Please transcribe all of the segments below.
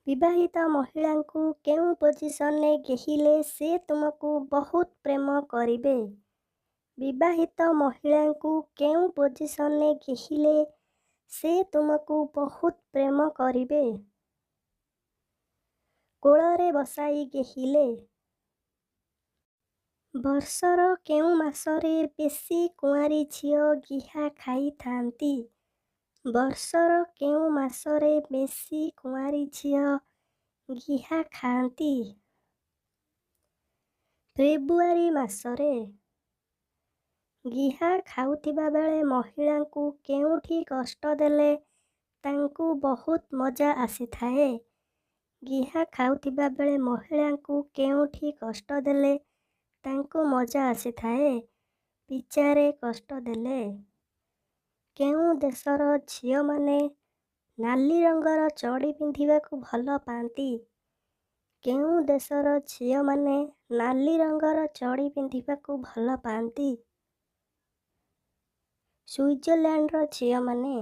ବିବାହିତ ମହିଳାଙ୍କୁ କେଉଁ ପୋଜିସନରେ ଘେହିଲେ ସେ ତୁମକୁ ବହୁତ ପ୍ରେମ କରିବେ? ବିବାହିତ ମହିଳାଙ୍କୁ କେଉଁ ପୋଜିସନରେ ଘେହିଲେ ସେ ତୁମକୁ ବହୁତ ପ୍ରେମ କରିବେ? କୋଳରେ ବସାଇ ଘେହିଲେ? ବର୍ଷର କେଉଁ ମାସରେ ବେଶୀ କୁଆଁରୀ ଝିଅ ଗିହା ଖାଇଥାନ୍ତି? ବର୍ଷର କେଉଁ ମାସରେ ବେଶୀ କୁଆଁରୀ ଝିଅ ଗିହା ଖାଆନ୍ତି? ଫେବୃଆରୀ ମାସରେ। ଗିହା ଖାଉଥିବା ବେଳେ ମହିଳାଙ୍କୁ କେଉଁଠି କଷ୍ଟ ଦେଲେ ତାଙ୍କୁ ବହୁତ ମଜା ଆସିଥାଏ? ଗିହା ଖାଉଥିବା ବେଳେ ମହିଳାଙ୍କୁ କେଉଁଠି କଷ୍ଟ ଦେଲେ ତାଙ୍କୁ ମଜା ଆସିଥାଏ? ପିଚାରେ କଷ୍ଟ ଦେଲେ। କେଉଁ ଦେଶର ଝିଅମାନେ ନାଲି ରଙ୍ଗର ଚଡ଼ି ପିନ୍ଧିବାକୁ ଭଲ ପାଆନ୍ତି? କେଉଁ ଦେଶର ଝିଅମାନେ ନାଲି ରଙ୍ଗର ଚଡ଼ି ପିନ୍ଧିବାକୁ ଭଲ ପାଆନ୍ତି? ସୁଇଜରଲ୍ୟାଣ୍ଡର ଝିଅମାନେ।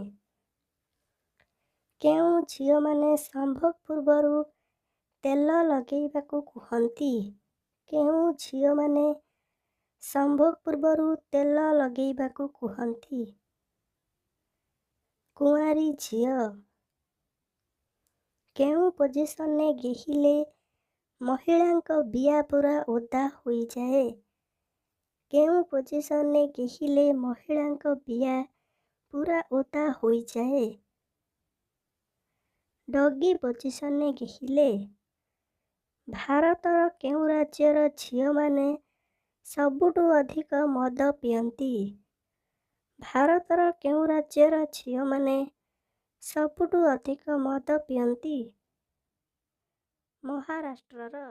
କେଉଁ ଝିଅମାନେ ସମ୍ଭୋଗ ପୂର୍ବରୁ ତେଲ ଲଗେଇବାକୁ କୁହନ୍ତି? କେଉଁ ଝିଅମାନେ ସମ୍ଭୋଗ ପୂର୍ବରୁ ତେଲ ଲଗେଇବାକୁ କୁହନ୍ତି? କୁଆଁରୀ ଝିଅ। କେଉଁ ପୋଜିସନରେ ଘେହିଲେ ମହିଳାଙ୍କ ବିଆ ପୁରା ଓଦା ହୋଇଯାଏ? କେଉଁ ପୋଜିସନରେ ଘେହିଲେ ମହିଳାଙ୍କ ବିଆ ପୁରା ଓଦା ହୋଇଯାଏ? ଡଗି ପୋଜିସନରେ ଘେହିଲେ? ଭାରତର କେଉଁ ରାଜ୍ୟର ଝିଅମାନେ ସବୁଠୁ ଅଧିକ ମଦ ପିଅନ୍ତି? ଭାରତର କେଉଁ ରାଜ୍ୟର ଝିଅମାନେ ସବୁଠୁ ଅଧିକ ମଦ ପିଅନ୍ତି? ମହାରାଷ୍ଟ୍ରର।